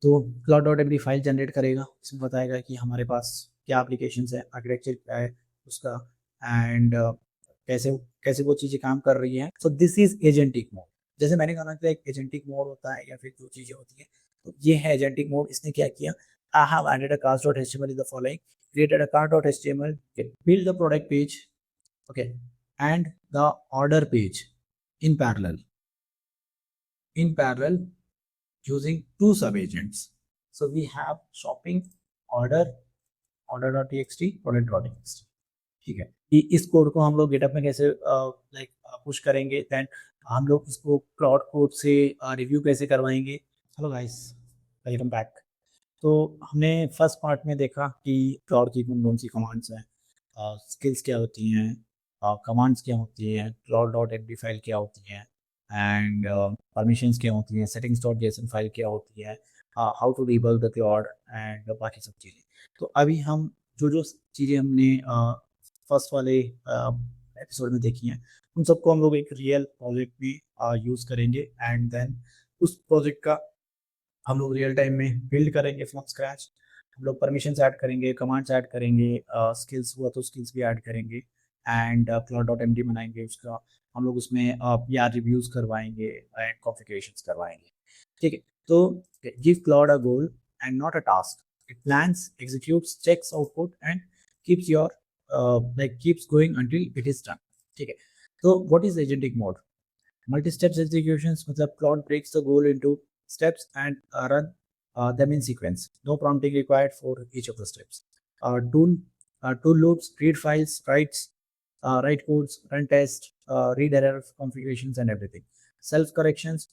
तो cloud dot MD file generate करेगा, इसमें बताएगा कि हमारे पास क्या एप्लीकेशन है, आर्किटेक्चर क्या है उसका, एंड कैसे कैसे वो चीज़ें काम कर रही हैं। So this is agentic mode. जैसे मैंने कहा था एक एजेंटिक मोड होता है या फिर जो चीज़ें होती हैं, तो ये है एजेंटिक मोड। इसने क्या किया, I have added a class dot html in the following, created a cart dot html, build the product page, okay, and the order page in parallel using two sub agents. So we have shopping order order.txt product.txt, ठीक है। कि इस code को हम लोग GitHub में कैसे like push करेंगे, देन हम लोग इसको क्लाउड कोड से रिव्यू कैसे करवाएंगे। Hello guys, welcome back. तो हमने फर्स्ट पार्ट में देखा कि क्लाउड की कौन कौन सी कमांड्स हैं, स्किल्स क्या होती हैं, कमांड्स क्या होती हैं, क्लाउड डॉट एमडी फाइल क्या होती हैं, एंड परमिशंस क्या होती हैं, सेटिंग्स डॉट जेसन फाइल क्या होती है, how to debug the Claude and बाकी सब चीज़ें। तो अभी हम जो जो चीज़ें हमने फर्स्ट वाले एपिसोड में देखी हैं, उन सबको हम लोग एक रियल प्रोजेक्ट में यूज़ करेंगे, एंड देन उस प्रोजेक्ट का हम लोग रियल टाइम में बिल्ड करेंगे फ्रॉम स्क्रैच। हम लोग परमिशंस ऐड करेंगे, कमांड्स ऐड करेंगे, स्किल्स हुआ तो स्किल्स भी ऐड करेंगे, एंड क्लाउड डॉट एमडी बनाएंगे उसका। हम लोग उसमें यार रिव्यूज करवाएंगे एंड कॉन्फ़िगरेशंस करवाएंगे, ठीक है। तो give Claude a goal and not a task, it plans, executes, checks output and keeps your like keeps going until it is done, ठीक है। तो what is agentic mode? Multi-steps executions मतलब Claude breaks the goal into steps and run them in sequence. No prompting required for each of the steps. Tool loops, read files, write codes, run tests, read error configurations and everything. Self corrections.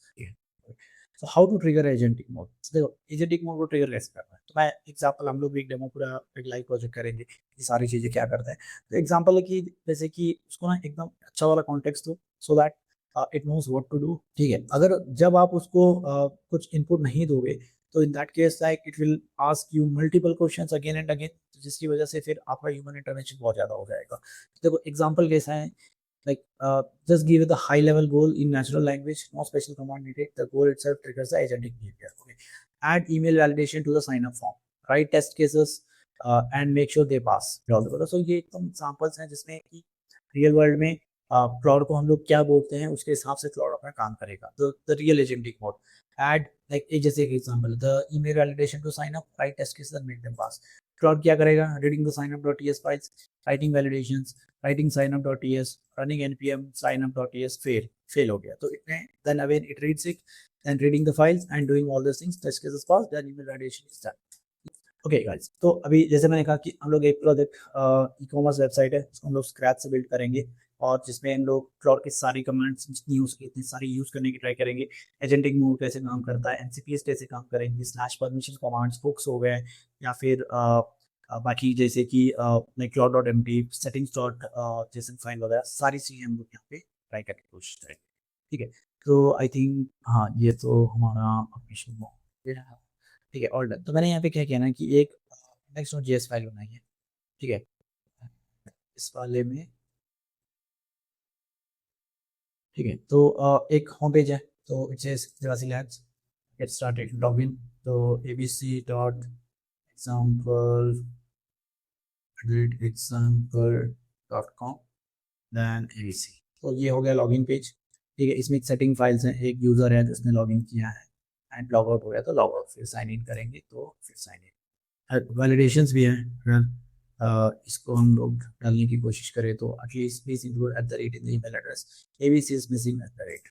So how to trigger agentic mode? So देखो agentic mode को trigger कैसे करना है? तो मैं example, हम लोग भी एक डेमो पूरा एक लाइव प्रोजेक्ट करेंगे, ये सारी चीजें क्या करते हैं। तो एग्जांपल है कि जैसे कि उसको ना एकदम अच्छा वाला कॉन्टेक्स्ट दो, so that it knows what to do, ठीक है। अगर जब आप उसको कुछ इनपुट नहीं दोगे, तो in that case like it will ask you multiple questions again and again, जिसकी वजह से फिर आपका ह्यूमन इंटरवेंशन बहुत ज़्यादा हो जाएगा। देखो एग्जांपल कैसा है, like just give it the high level goal in natural language, no special command needed, the goal itself triggers the agentic behavior, okay. Add email validation to the sign up form, write test cases and make sure they pass all the so ये एकदम examples हैं जिसमें कि real world में cloud को हम लोग क्या बोलते हैं, उसके हिसाब से क्लाउड अपना काम करेगा। तो the real agentic mode add like एक जैसे एक example, the email validation to sign up, right test cases and make them pass. Claude क्या करेगा, reading the sign up dot TS files, writing validations, writing sign up dot TS, running npm sign up dot ts, fail हो गया। तो इतने then again it reads it and reading the files and doing all those things, test cases pass, then email validation is done। Okay guys, तो अभी जैसे मैंने कहा कि हम लोग एक प्रोजेक्ट ई कॉमर्स वेबसाइट है, उसको हम लोग स्क्रैच से बिल्ड करेंगे, और जिसमें हम लोग क्लाउड की सारी कमांड्स जितनी यूज़ की इतनी सारी यूज़ करने की ट्राई करेंगे। एजेंटिक मोड कैसे काम करता है, एनसीपीएस कैसे काम करेंगे, स्लैश परमिशन कमांड्स, हुक्स हो गए, या फिर बाकी जैसे कि like cloud dot MD, settings dot JSON file वगैरह सारी चीज़ें हम लोग यहाँ पे ट्राई करने की कोशिश करेंगे, ठीक है। तो आई थिंक हाँ, ये तो हमारा अपडेशन हो गया, ठीक है, ऑल डन। तो मैंने यहाँ पे क्या किया ना कि एक नेक्स्ट नोड जेएस फाइल बनाई है, ठीक है। इस वाले में, ठीक है, तो एक होम पेज है, तो it says Devasi Labs, get started, login. तो abc.example.com, देन abc। तो ये हो गया लॉगिन पेज, ठीक है। इसमें सेटिंग फाइल्स हैं, एक यूज़र है जिसने लॉगिन किया है, एंड लॉग आउट हो गया तो लॉग आउट, फिर साइन इन करेंगे तो फिर साइन इन। वैलिडेशंस भी हैं, अगर इसको हम लोग डालने की कोशिश करें तो at least please include at the rate in the email address, ABC is missing at the rate,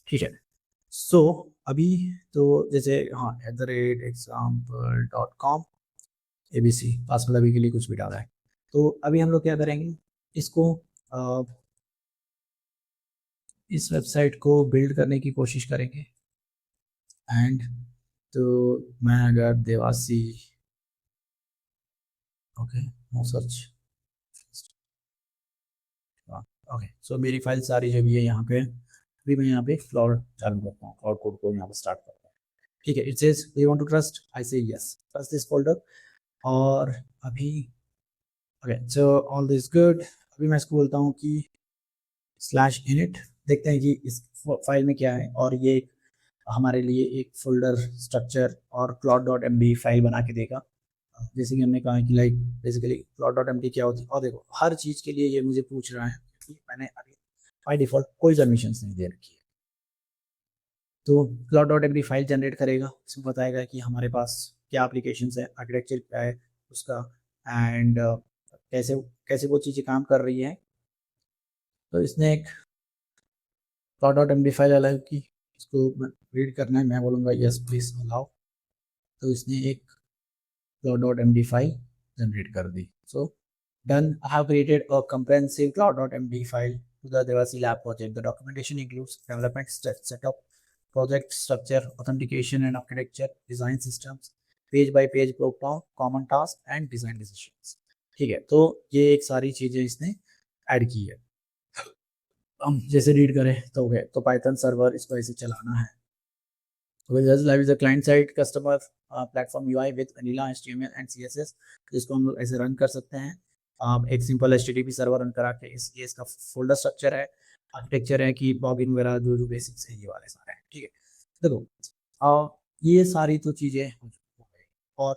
ठीक है। सो अभी तो जैसे हाँ, at the rate example dot com, ABC password अभी के लिए कुछ भी डाला है। तो अभी हम लोग क्या करेंगे, इसको इस वेबसाइट को बिल्ड करने की कोशिश करेंगे, एंड तो मैं अगर देवासी, okay, no search, okay, so मेरी फाइल सारी जो भी है यहाँ पे, अभी मैं यहाँ पे क्लाउड चालू करता हूँ, क्लाउड कोड को यहाँ पे स्टार्ट करता हूँ, ठीक है। It says do you want to trust, I say yes, trust this folder. और अभी okay, so all this good. अभी मैं इसको बोलता हूँ कि स्लैश इनिट, देखते हैं कि इस फाइल में क्या है। और ये हमारे लिए एक फोल्डर स्ट्रक्चर और plot.md फाइल बना के देगा। जैसे कि हमने कहा कि लाइक बेसिकली plot.md क्या होती है, और देखो हर चीज़ के लिए ये मुझे पूछ रहा है क्योंकि मैंने अभी बाय डिफ़ॉल्ट कोई परमिशंस नहीं दे रखी है। तो plot.md फाइल जनरेट करेगा, इसमें बताएगा कि हमारे पास क्या एप्लीकेशंस है, आर्किटेक्चर क्या है उसका, एंड कैसे कैसे वो चीज़ें काम कर रही हैं। तो इसने एक plot.md फाइल अलग की, इसको रीड करना है, मैं बोलूँगा यस प्लीज अलाउ। तो इसने एक plot.md फाइल जनरेट कर दी। So done, I have created a comprehensive plot.md file to the Devasi lab project. The documentation includes development setup, project structure, authentication and architecture, design systems, page by page program, common task and design decisions. ठीक है, तो ये एक सारी चीजें इसने add की है। हम जैसे रीड करें तो गए तो पाइथन सर्वर इसको ऐसे चलाना है। Windows Live is a client-side customer platform UI with vanilla HTML and CSS, जिसको हम लोग ऐसे रन कर सकते हैं। आप एक सिंपल HTTP सर्वर रन करा के ये इसका फोल्डर स्ट्रक्चर है, आर्किटेक्चर है कि लॉगिन वगैरह जो जो बेसिक्स है ये वाले सारे हैं। ठीक है, देखो ये सारी तो चीज़ें हो गई, और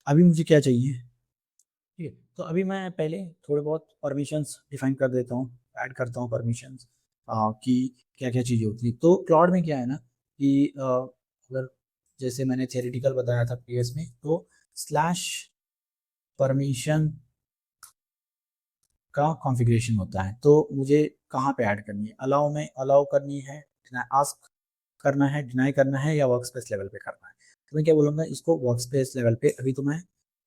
अभी मुझे क्या चाहिए। ठीक है, तो अभी मैं पहले थोड़े बहुत परमिशंस डिफाइन कर देता हूँ, ऐड करता हूँ परमिशंस कि क्या क्या चीज़ें होती है। तो क्लाउड में क्या है ना कि अगर जैसे मैंने थ्योरेटिकल बताया था प्रीवियस में, तो स्लैश परमिशन का कॉन्फ़िगरेशन होता है। तो मुझे कहाँ पे ऐड करनी है, अलाउ में अलाउ करनी है, आस्क करना है, डिनाई करना है, या वर्कस्पेस लेवल पे करना है। तो मैं क्या बोलूँगा, इसको वर्कस्पेस लेवल पे, अभी तो मैं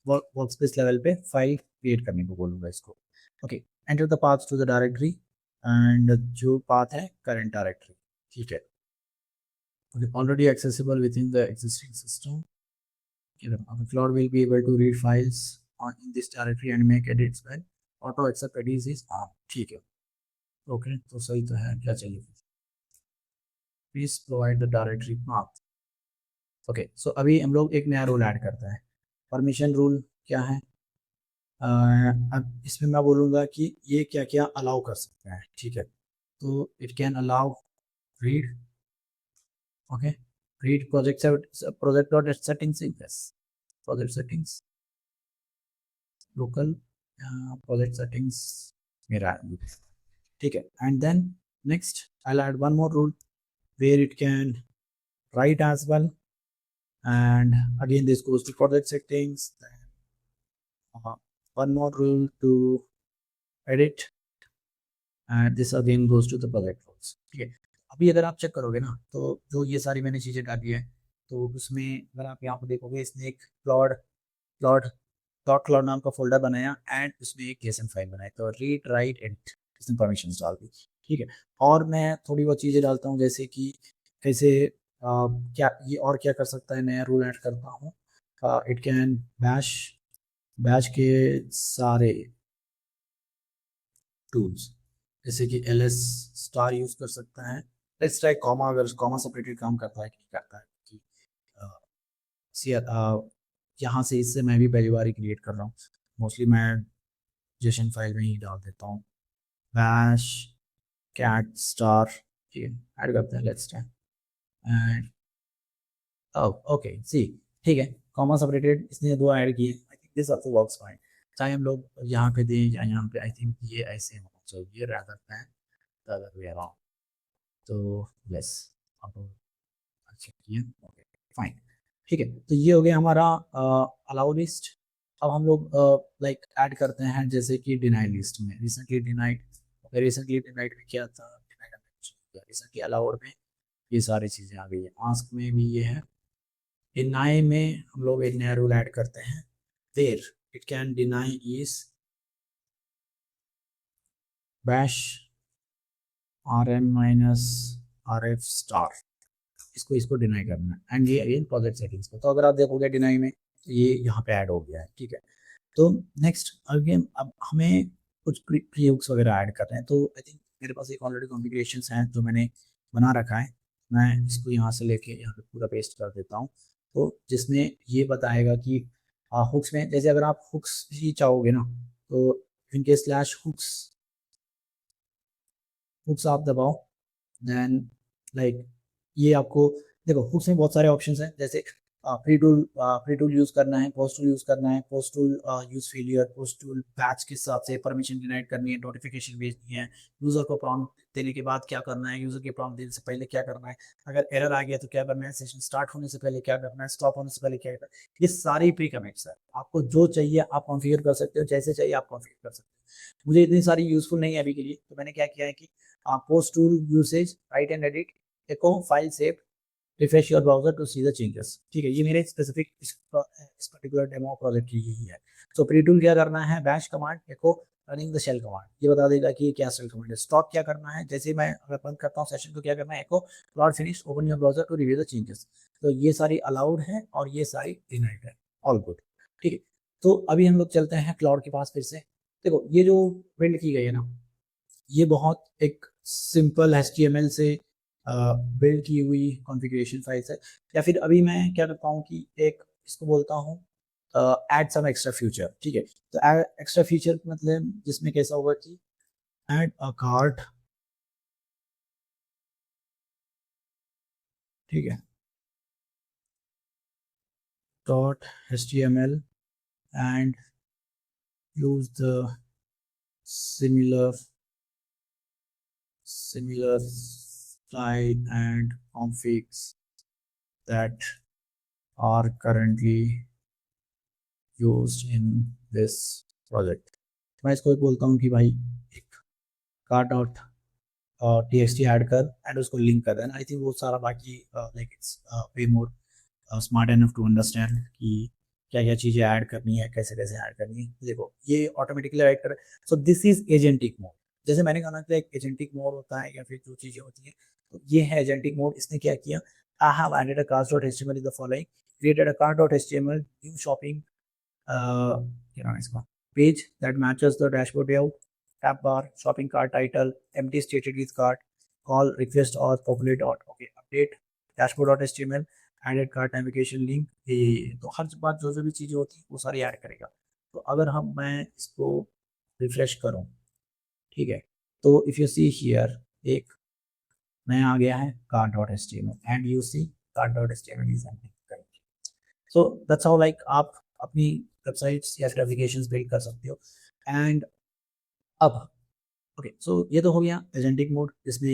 वर्कस्पेस लेवल पे फाइल क्रिएट करने को बोलूँगा इसको। Okay, enter the path to the directory, and जो पाथ है करंट डायरेक्टरी। ठीक है, already accessible within the existing system. The cloud will be able to read files on in this directory and make edits when auto accept edits is on. ठीक है, okay, तो सही तो है, क्या चाहिए। Please provide the directory path. Okay, so अभी हम लोग एक नया रूल ऐड करते हैं। परमिशन रूल क्या है, अब इसमें मैं बोलूँगा कि ये क्या क्या अलाउ कर सकते हैं। ठीक है, तो it can allow read, okay, read project dot settings, yes, project settings, local project settings मेरा, ठीक है, and then next I add one more rule where it can write as well, and again this goes to project settings, then one more rule to edit, and this again goes to the project rules। ठीक है, अभी अगर आप check करोगे ना, तो जो ये सारी मैंने चीज़ें डाली है, तो उसमें अगर आप यहाँ पर देखोगे, इसने एक प्लॉट डॉट क्लाउड नाम का फोल्डर बनाया, एंड उसमें एक जेसन फाइल बनाई, तो रीड राइट एडिट इसने परमिशन डाल दी। ठीक है, और मैं थोड़ी बहुत चीज़ें डालता हूँ, जैसे कि कैसे क्या ये और क्या कर सकता है, नया रूल ऐड करता हूँ। इट कैन बैश बैश के सारे टूल्स, जैसे कि ls स्टार यूज़ कर सकता है। लेट्स ट्राई कॉमा, अगर कॉमा सेपरेटेड काम करता है कि नहीं करता है, कि यहाँ से इससे मैं भी पहली बार ही क्रिएट कर रहा हूँ, मोस्टली मैं जेसन फाइल में ही डाल देता हूँ, बैश कैट स्टार। ठीक है, ऐड करते हैं, लेट्स ट्राई, एंड ओके सी, ठीक है, कॉमा सेपरेटेड इसने दो ऐड किए, I think this also works fine. चाहे हम लोग यहाँ पे दें या यहाँ पे, आई थिंक ये ऐसे होना चाहिए rather than the other way around। तो यस, अब अच्छा किए, ओके फाइन। ठीक है, तो ये हो गया हमारा अलाउ लिस्ट। अब हम लोग लाइक ऐड करते हैं, जैसे कि डिनाई लिस्ट में रिसेंटली डिनाइड में क्या था, रिसेंटली अलाउड में ये सारी चीज़ें आ गई है, आस्क में भी ये है। डिनाई में हम लोग एक नया रूल ऐड करते हैं, where it can deny is bash rm minus rf star, इसको डिनाई करना है, एंड ये अगेन प्रोजेक्ट सेटिंग्स को। तो अगर आप देखोगे डिनाई में, ये यहाँ पे ऐड हो गया है। ठीक है, तो नेक्स्ट अगेन अब हमें कुछ प्री हुक्स वगैरह ऐड कर रहे हैं, तो आई थिंक मेरे पास एक ऑलरेडी कॉन्फ़िगरेशंस हैं जो मैंने बना रखा है, मैं इसको यहाँ से लेके यहाँ पे पूरा पेस्ट कर देता हूँ। तो जिसमें ये बताएगा कि हुक्स में, जैसे अगर आप हुक्स ही चाहोगे ना, तो इनके स्लैश हुक्स आप दबाओ, देन लाइक ये आपको देखो हुक्स में बहुत सारे ऑप्शंस हैं, जैसे प्री टूल यूज करना है, पोस्ट टूल यूज करना है, post tool use failure, post tool batch के हिसाब से परमिशन डिनाइड करनी है, नोटिफिकेशन भेजनी है, यूजर को प्रॉम्प्ट देने के बाद क्या करना है, यूजर के प्रॉम्प्ट देने से पहले क्या करना है, अगर एरर आ गया तो क्या करना है, सेशन स्टार्ट होने से पहले क्या करना है, स्टॉप होने से पहले क्या करना है। ये सारी प्री कमिट्स है, आपको जो चाहिए आप कॉन्फ़िगर कर सकते हो, जैसे चाहिए आप कॉन्फ़िगर कर सकते हो। मुझे इतनी सारी यूजफुल नहीं है अभी के लिए, तो मैंने क्या किया है कि post tool usage, write and edit, echo file save, refresh your browser to see the changes. ठीक है, ये मेरे स्पेसिफिक इस पर्टिकुलर डेमो प्रोजेक्ट की यही है। सो प्री टूल क्या करना है, bash command echo running the shell command, ये बता देगा कि क्या शेल कमांड है। स्टॉप क्या करना है, जैसे मैं अगर बंद करता हूँ सेशन तो क्या करना है, एको Claude finish open your browser to review the changes. तो ये सारी अलाउड है और ये सारी डिनाइड है, ऑल गुड। ठीक है, तो अभी हम लोग चलते हैं क्लाउड के पास फिर से। देखो ये जो बिल्ड की गई है ना, ये बहुत एक सिंपल HTML से बिल्ड की हुई कॉन्फ़िगरेशन फाइल्स है। या फिर अभी मैं क्या करता हूँ कि एक इसको बोलता हूँ ऐड सम एक्स्ट्रा फीचर। ठीक है, तो ऐड एक्स्ट्रा फीचर मतलब जिसमें कैसा होगा कि ऐड अ कार्ट, ठीक है, dot HTML and use the similar similar style and configs that are currently used in this project। मैं इसको एक बोलता हूँ कि भाई एक कार डॉट txt ऐड कर एंड उसको लिंक कर देना। आई थिंक वो सारा बाकी like it's way more smart enough to understand कि क्या क्या चीज़ें ऐड करनी है, कैसे कैसे ऐड करनी है। देखो ये ऑटोमेटिकली ऐड कर, so this is agentic mode. जैसे मैंने कहा था एक एजेंटिक मोड होता है या फिर जो चीज़ें होती हैं, तो ये है एजेंटिक मोड। इसने क्या किया, I have added a cart dot HTML is the following, created a cart dot HTML new shopping क्या नाम है इसका, page that matches the dashboard layout, tab bar, shopping cart title, empty stated with cart, call request or populate dot, okay, update dashboard.html, added cart navigation link। ये तो हर बार जो जो भी चीज़ें होती हैं वो सारी ऐड करेगा। तो अगर मैं इसको रिफ्रेश करूँ, ठीक है, तो इफ़ यू सी हियर एक नया आ गया है cart dot H T M L and you see cart dot H T M L is empty. So that's how like आप अपनी वेबसाइट्स या फिर एप्लीकेशंस बिल्ड कर सकते हो। एंड अब ओके, सो ये तो हो गया एजेंटिक मोड, जिसमें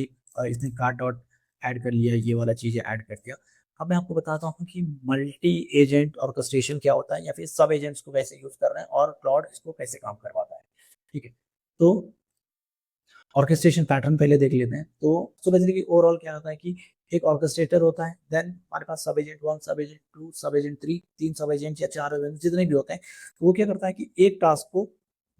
इसने कार्ड डॉट ऐड कर लिया, ये वाला चीज़ें ऐड कर दिया। अब मैं आपको बताता हूँ कि मल्टी एजेंट ऑर्केस्ट्रेशन क्या होता है या फिर सब एजेंट्स को कैसे यूज़ कर रहे हैं और क्लाउड इसको कैसे काम करवाता है। ठीक है, तो ऑर्केस्ट्रेशन पैटर्न पहले देख लेते हैं। तो बेसिकली ओवरऑल क्या होता है कि एक ऑर्केस्ट्रेटर होता है, देन हमारे पास सब एजेंट 1, सब एजेंट 2, सब एजेंट 3, 3 सब एजेंट या 4 एजेंट जितने भी होते हैं, तो वो क्या करता है कि एक टास्क को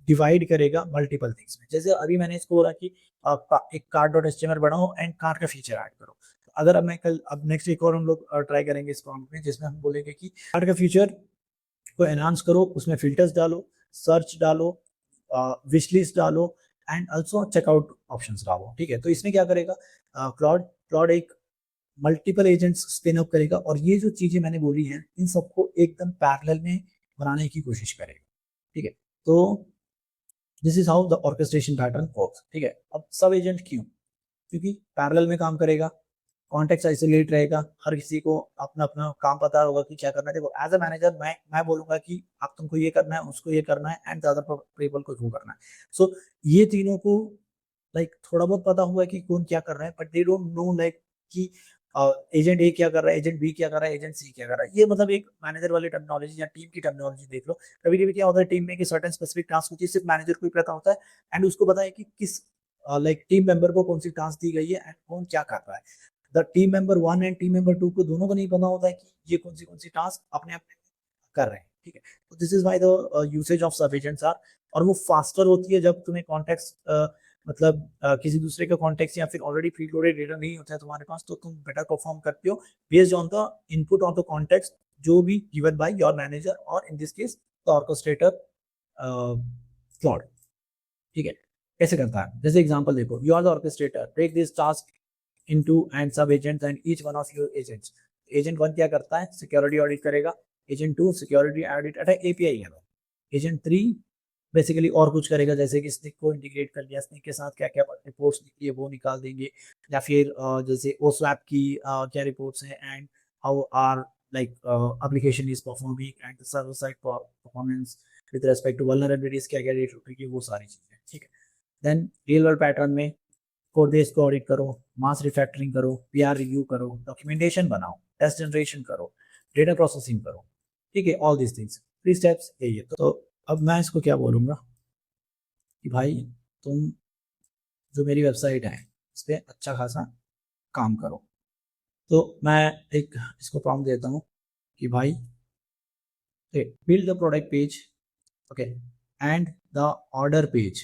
डिवाइड करेगा मल्टीपल थिंग्स में। जैसे अभी मैंने इसको बोला कि एक कार्ड डॉट एचटीएमएल बनाओ एंड कार्ड का फीचर ऐड करो। अगर अब मैं कल अब नेक्स्ट वीक और हम लोग ट्राई करेंगे इस प्रॉम्प्ट में, जिसमें हम बोलेंगे कि कार्ड का फीचर को एनहांस करो, उसमें फिल्टर्स डालो, सर्च डालो, विश लिस्ट डालो एंड ऑल्सो चेकआउट ऑप्शंस डालो। ठीक है, तो इसमें क्या करेगा, क्लाउड क्लाउड एक मल्टीपल एजेंट्स स्पिन अप करेगा और ये जो चीजें मैंने बोली हैं इन सबको एकदम पैरेलल में बनाने की कोशिश करेगा। ठीक है, तो this is how the orchestration pattern works. ठीक है, अब सब एजेंट क्यों, क्योंकि पैरेलल में काम करेगा, कॉन्टेक्स्ट आइसोलेट रहेगा, हर किसी को अपना अपना काम पता होगा कि क्या करना है। देखो एज अ मैनेजर मैं बोलूंगा कि आप तुमको ये करना है, उसको ये करना है एंड द अदर पीपल को वो करना है। सो ये तीनों को लाइक थोड़ा बहुत पता हुआ है कि कौन क्या कर रहा है, but they don't know like कि एजेंट ए क्या कर रहा है, एजेंट बी क्या कर रहा है, एजेंट सी क्या कर रहा है। ये मतलब एक मैनेजर वाली टर्मिनोलॉजी या टीम की टर्मिनोलॉजी देख लो। कभी कभी क्या होता है टीम में कि सर्टेन स्पेसिफिक टास्क होती है, सिर्फ मैनेजर को ही पता होता है एंड उसको पता है कि किस लाइक टीम मेंबर को कौन सी टास्क दी गई है एंड कौन क्या कर रहा है। The team member 1 and team member 2 को दोनों को नहीं पता होता है कि ये कौन सी टास्क अपने अपने कर रहे हैं। ठीक है, तो this is why the usage of सब एजेंट्स आर, और वो फास्टर होती है जब तुम्हें कॉन्टेक्स्ट मतलब किसी दूसरे का कॉन्टेक्स्ट या फिर ऑलरेडी प्री लोडेड डेटा नहीं होता है तुम्हारे पास, तो तुम बेटर परफॉर्म करते हो based on the input of the context जो भी गिवन बाय योर मैनेजर और in this case the orchestrator Claude. ठीक है, कैसे करता है, जैसे एग्जांपल देखो, you are the orchestrator, take this task into and sub agents and each one of your agents. Agent 1 क्या करता है, सिक्योरिटी ऑडिट करेगा, agent 2 security audit at API level, agent 3 basically और कुछ करेगा, जैसे कि स्निक को इंटीग्रेट कर लिया, स्निक के साथ क्या क्या रिपोर्ट्स निकली है वो निकाल देंगे, या फिर जैसे ओस्वैप की क्या रिपोर्ट्स हैं, and how are like application is performing and server side performance with respect to vulnerabilities, क्या क्या रेट होगी, वो सारी चीजें, ठीक है। देन रियल वर्ल्ड पैटर्न में कोड बेस को ऑडिट करो, मास रिफैक्टरिंग करो, पीआर रिव्यू करो, डॉक्यूमेंटेशन बनाओ, टेस्ट जनरेशन करो, डेटा प्रोसेसिंग करो, ठीक है, ऑल दिस थिंग्स, 3 स्टेप्स यही है। तो अब मैं इसको क्या बोलूँगा कि भाई तुम जो मेरी वेबसाइट है इस पर अच्छा खासा काम करो। तो मैं एक इसको प्रॉम्प्ट देता हूँ कि भाई build the product page, okay, and the order page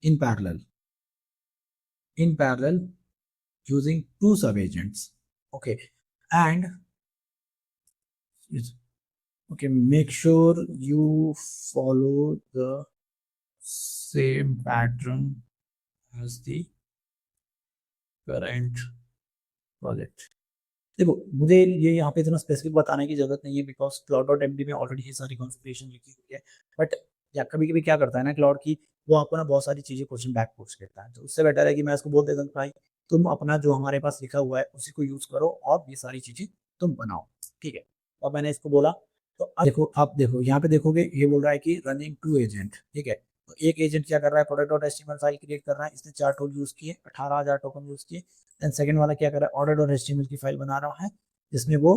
in parallel using 2 subagents, okay, and okay, make sure you follow the same pattern as the current project। देखो मुझे ये यहाँ पे इतना स्पेसिफिक बताने की जरूरत नहीं है, बिकॉज cloud.md में ऑलरेडी ये सारी कॉन्फ़िगरेशन लिखी हुई है। बट या कभी कभी क्या करता है ना क्लाउड की, वो आपको ना बहुत सारी चीजें क्वेश्चन बैक पूछ लेता है, तो उससे बेटर है कि मैं इसको बोल देता हूँ भाई तुम अपना जो हमारे पास लिखा हुआ है उसी को यूज करो और ये सारी चीजें तुम बनाओ, ठीक है। और मैंने इसको बोला, तो अब देखो, आप देखो यहाँ पे देखोगे ये बोल रहा है कि रनिंग 2 एजेंट, ठीक है। तो एक एजेंट क्या कर रहा है, product.html फाइल क्रिएट कर रहा है, इसने 4 टूल यूज किए, 18,000 टोकन यूज किए। देन सेकंड वाला क्या कर रहा है, order.html की फाइल बना रहा है जिसमें वो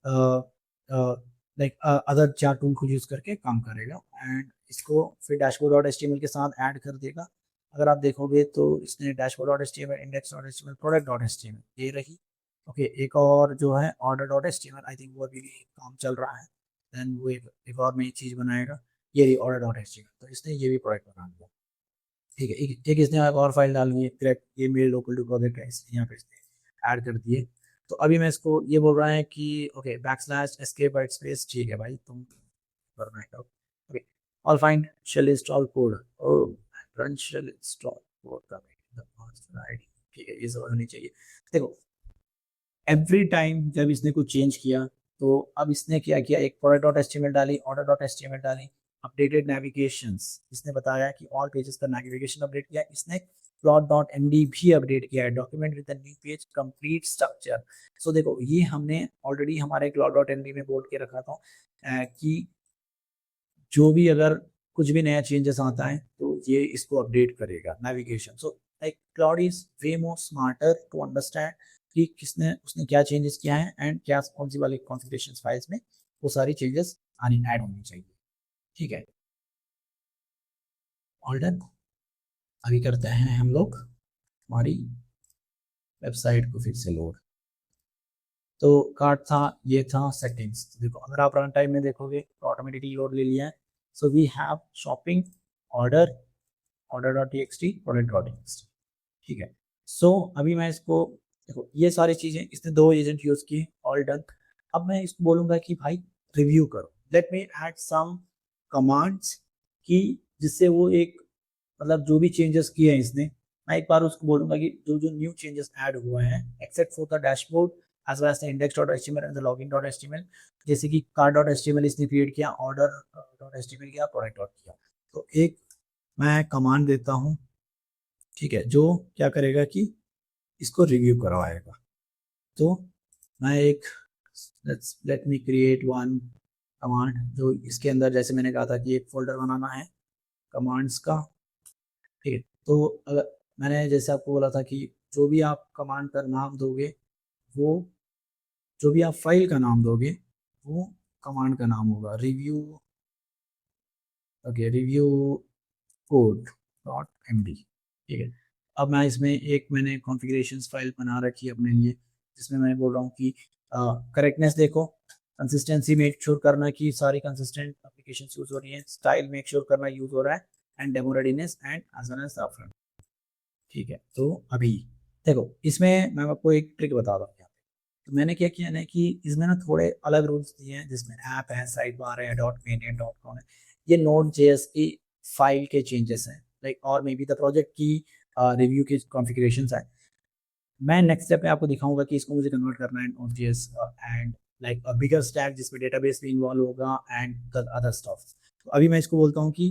लाइक अदर 4 टूल को यूज करके काम करेगा, एंड इसको फिर dashboard.html के साथ ऐड कर देगा। अगर आप देखोगे तो इसने dashboard.html, index.html, product.html ये रही, ओके। एक और जो है order.html, आई थिंक वो अभी काम चल रहा है। देन वो एक और नई चीज बनाएगा, ये रही order.html, तो इसने ये भी प्रोडक्ट बना दिया, ठीक है। एक इसने एक और फाइल डालनी है, करेक्ट, ये मेरे लोकल टू प्रोजेक्ट है, इसलिए यहाँ पे इसने ऐड कर दिए। तो अभी मैं इसको ये बोल रहा है कि okay backslash escape white space, ठीक है भाई तुम करना है, okay all fine, shell install code, oh run shell install code का आईडी, ठीक है, ये सब होनी चाहिए। देखो एवरी टाइम जब इसने कुछ चेंज किया, तो अब इसने क्या किया, एक product.html डाली, order.html डाली, अपडेटेड नेविगेशंस, इसने बताया कि ऑल पेजेस का नेविगेशन अपडेट किया, इसने plot.md भी अपडेट किया है, document with new page complete structure. So देखो ये हमने ऑलरेडी हमारे plot.md में बोल के रखा था कि जो भी अगर कुछ भी नया चेंजेस आता है तो ये इसको अपडेट करेगा navigation. So like Claude is way more smarter to understand कि किसने उसने क्या चेंजेस किया है एंड क्या कौन सी वाली कॉन्फ़िगरेशन फाइल्स में वो सारी चेंजेस आनी ऐड होनी चाहिए, ठीक है। All done. अभी करते हैं हम लोग हमारी वेबसाइट को फिर से लोड। तो कार्ड था, ये था सेटिंग्स। देखो अगर आप रन टाइम में देखोगे तो ऑटोमेटिकली लोड ले लिया है। So we have shopping, order, order.txt, product.txt, ठीक है। सो अभी मैं इसको देखो ये सारी चीजें इसने 2 एजेंट यूज किए, ऑल डन। अब मैं इसको बोलूंगा कि भाई रिव्यू करो, let me add some commands कि जिससे वो एक मतलब जो भी चेंजेस किए हैं इसने, मैं एक बार उसको बोलूंगा कि जो जो न्यू चेंजेस ऐड हुए हैं except for the dashboard as well as the index.html and the login.html, जैसे कि cart.html इसने क्रिएट किया, order.html किया, product किया। तो एक मैं कमांड देता हूँ, ठीक है, जो क्या करेगा कि इसको रिव्यू करवाएगा। तो मैं एक let me create one command, जो इसके अंदर जैसे मैंने कहा था कि एक फोल्डर बनाना है कमांड्स का, ठीक है। तो अगर मैंने जैसे आपको बोला था कि जो भी आप कमांड का नाम दोगे, वो जो भी आप फाइल का नाम दोगे वो कमांड का नाम होगा, रिव्यू, ओके, रिव्यू code.md, ठीक है। अब मैं इसमें एक मैंने कॉन्फ़िगरेशंस फाइल बना रखी है अपने लिए, जिसमें मैं बोल रहा हूँ कि करेक्टनेस देखो, कंसिस्टेंसी मेक श्योर करना कि सारी कंसिस्टेंट एप्लीकेशन यूज हो रही है, स्टाइल मेक श्योर करना यूज हो रहा है, and demo readiness and as well as the front, ठीक है। तो अभी देखो इसमें मैं आपको एक ट्रिक बता रहा हूँ यहाँ पे। तो मैंने क्या किया ना कि इसमें ना थोड़े अलग रूल्स दिए हैं, जिसमें ऐप है, साइड बार है, डॉट मेन है, डॉट कॉम है, ये नोड जेएस की फाइल के चेंजेस हैं, लाइक और मे बी द प्रोजेक्ट की रिव्यू की कॉन्फ़िगरेशंस है। मैं नेक्स्ट स्टेप में आपको दिखाऊंगा कि इसको मुझे कन्वर्ट करना है node JS and like bigger stack जिसमें डेटाबेस भी इन्वॉल्व होगा एंड द अदर स्टफ। तो अभी मैं इसको बोलता हूँ कि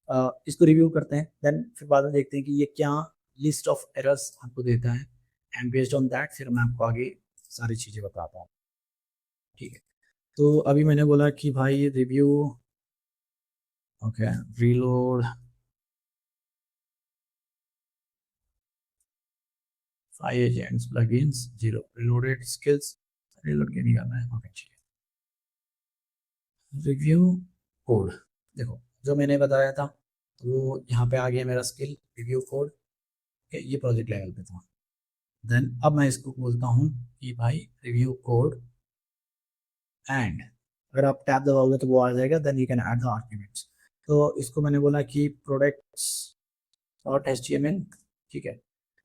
इसको रिव्यू करते हैं, देन फिर बाद में देखते हैं कि ये क्या लिस्ट ऑफ एरर्स आपको देता है, एंड बेस्ड ऑन दैट फिर मैं आपको आगे सारी चीज़ें बताता हूँ। ठीक है, तो अभी मैंने बोला कि भाई review, okay, reload 5 agents plugins 0 reloaded skills, reload के नहीं करना है। ओके ठीक है, रिव्यू कोड, देखो जो मैंने बताया था वो यहाँ पे आ गया मेरा स्किल रिव्यू कोड, ये प्रोजेक्ट लेवल पे था। देन अब मैं इसको बोलता हूँ कि भाई रिव्यू कोड, एंड अगर आप टैब दबाओगे तो वो आ जाएगा, then you can add the arguments. तो इसको मैंने बोला कि प्रोडक्ट्स डॉट एचटीएमएल, ठीक है,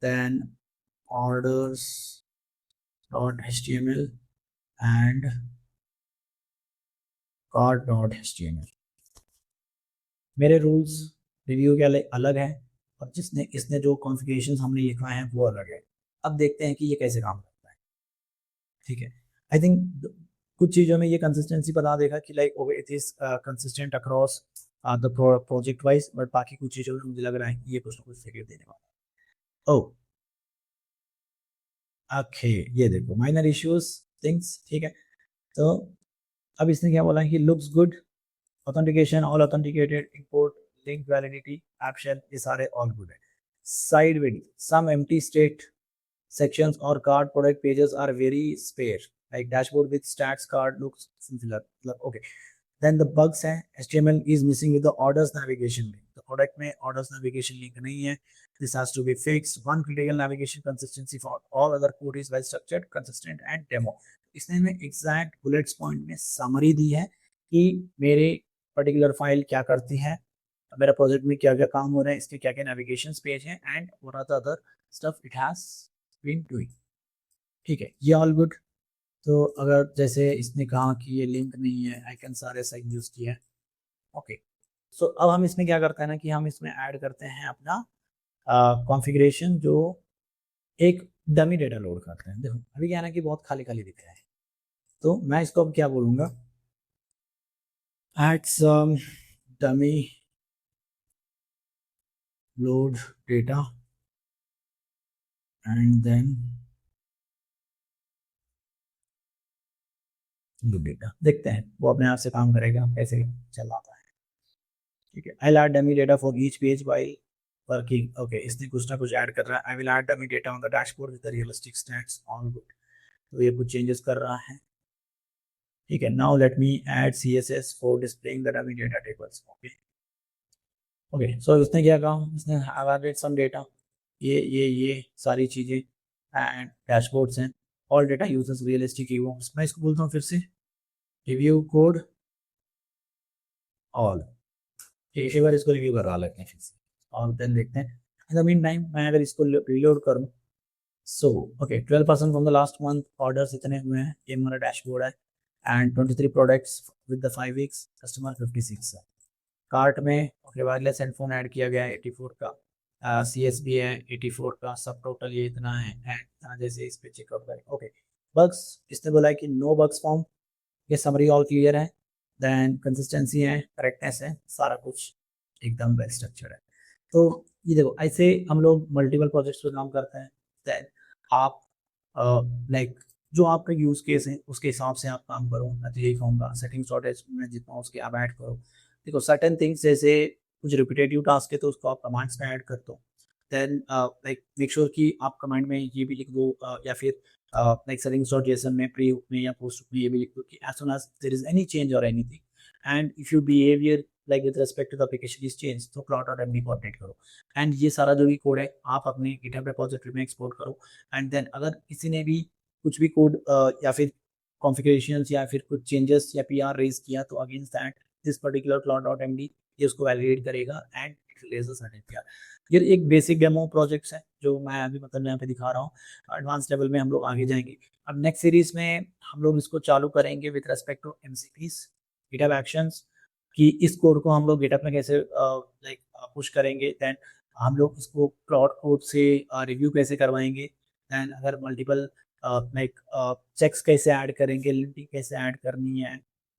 then orders dot HTML and cart dot HTML. मेरे रूल्स रिव्यू के अलग हैं, और जिसने इसने जो कॉन्फ़िगरेशन हमने लिखवाए हैं वो अलग है। अब देखते हैं कि ये कैसे काम करता है। ठीक है, आई थिंक कुछ चीज़ों में ये कंसिस्टेंसी बता देगा कि like okay it is consistent across the project wise, but बाकी कुछ चीज़ों में मुझे लग रहा है ये कुछ ना कुछ फिगर देने वाला। ओह ओके, ये देखो माइनर इश्यूज थिंग्स, ठीक है। तो अब इसने क्या बोला है कि looks good, authentication all authenticated, import link validity app shell, ये सारे ऑल गुड है। Side with some empty state sections or card product pages are very spare, like dashboard with stats card looks similar, okay। then the bugs है, HTML is missing with the orders navigation link, the product में orders navigation link नहीं है, this has to be fixed, one critical navigation consistency for all other code is well structured consistent and demo। इसने हमें exact bullets point में summary दी है कि मेरे particular file क्या करती है, मेरा प्रोजेक्ट में क्या क्या काम हो रहा है, इसके क्या क्या नेविगेशन पेज हैं, and what are the other stuff it has been doing. ठीक है, ये ऑल गुड। तो अगर जैसे इसने कहा कि ये लिंक नहीं है, आइकन सारे सही यूज किया है, ओके। सो अब हम इसमें क्या करते हैं ना कि हम इसमें ऐड करते हैं अपना कॉन्फ़िगरेशन, जो एक डमी डेटा लोड करते हैं। देखो अभी क्या है ना कि बहुत खाली खाली दिख रहा है, तो मैं इसको अब क्या बोलूँगा, add some dummy load data and then good data. देखते हैं वो अपने आप से काम करेगा कैसे चलाता है। ठीक है, I add dummy data for each page while working, okay, इसने कुछ ना कुछ ऐड कर रहा है। I will add dummy data on the dashboard with the realistic stats on good, तो ये कुछ चेंजेस कर रहा है। ठीक है, now let me add CSS for displaying the dummy data tables, okay. Okay, so उसने क्या कहा, उसने एड सम डेटा, ये सारी चीज़ें एंड डैशबोर्ड्स हैं, all data users realistic events. मैं इसको बोलता हूँ फिर से, रिव्यू कोड ऑल, एक बार इसको रिव्यू करा लेते हैं फिर से, और देन देखते हैं। इन द मीन टाइम मैं अगर इसको रीलोड करूँ, so okay 12% from the last month orders इतने हुए हैं, ये हमारा डैशबोर्ड है, and 23 products with the 5 weeks, customer 56 है। कार्ट में ओके वायरलेस हेडफोन ऐड किया गया है 84 का, सी एस बी है 84 का, सब टोटल ये इतना है, एंड जैसे इस पे चेकआउट करें, ओके। बग्स, इसने बोला है कि नो बग्स फाउंड, ये समरी ऑल क्लियर है, देन कंसिस्टेंसी है, करेक्टनेस है, सारा कुछ एकदम वेल स्ट्रक्चर है। तो ये देखो ऐसे हम लोग मल्टीपल प्रोजेक्ट्स पे काम करते हैं, देन आप लाइक जो आपका यूज केस है उसके हिसाब से आप काम करो। मैं तो यही कहूँगा सेटिंग शॉर्टेज में जितना हो उसके आप ऐड करो। देखो सर्टेन थिंग्स जैसे कुछ रिपीटेटिव टास्क है तो उसको आप कमांड्स में ऐड कर दो, देन लाइक मेक श्योर कि आप कमांड में ये भी लिख दो, या फिर लाइक सेटिंग्स डॉट जेसन में प्री हुक में या पोस्ट हुक में ये भी लिख दो कि as soon as there is any change और anything, and if your behaviour like with respect to the application is change, तो प्लॉट और एमडी को अपडेट करो। एंड ये सारा जो भी कोड है आप अपने गिटहब रिपोजिटरी में एक्सपोर्ट करो, एंड देन अगर किसी ने भी कुछ भी कोड या फिर कॉन्फ़िगरेशंस या फिर कुछ चेंजेस या पीआर रेज किया, तो against that this particular plot dot MD ये उसको वैलिडेट करेगा and it will raise the certain PR. ये एक बेसिक डेमो प्रोजेक्ट्स है जो मैं अभी मतलब यहाँ पे दिखा रहा हूँ। एडवांस लेवल में हम लोग आगे जाएंगे। अब नेक्स्ट सीरीज में हम लोग इसको चालू करेंगे with respect to MCPs, GitHub actions, कि इस कोड को हम लोग गिटहब में कैसे लाइक पुश करेंगे, देन हम लोग इसको प्लॉट कोड से रिव्यू कैसे करवाएंगे, देन अगर मल्टीपल लाइक चेक्स कैसे ऐड करेंगे, लिंकिंग कैसे ऐड करनी है,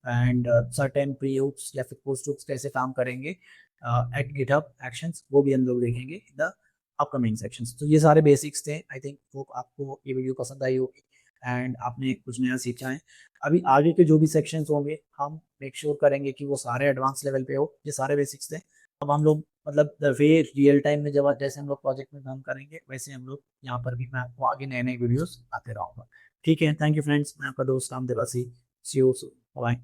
एंड सर्टेन प्री हुक्स या फिर पोस्ट हुक्स कैसे काम करेंगे, एट गिटहब एक्शंस, वो भी हम लोग देखेंगे इन द अपकमिंग सेक्शंस। तो ये सारे बेसिक्स थे। आई थिंक वो आपको ये वीडियो पसंद आई होगी एंड आपने कुछ नया सीखा है। अभी आगे के जो भी सेक्शंस होंगे हम मेक श्योर करेंगे कि वो सारे एडवांस लेवल पे हो। ये सारे बेसिक्स थे। अब हम लोग मतलब द वे रियल टाइम में जब जैसे हम लोग प्रोजेक्ट में काम करेंगे वैसे हम लोग यहाँ पर भी मैं आपको आगे नए नए वीडियोस आते रहूँगा। ठीक है, थैंक यू फ्रेंड्स, मैं आपका दोस्त राम देवासी। सी यू, बाय।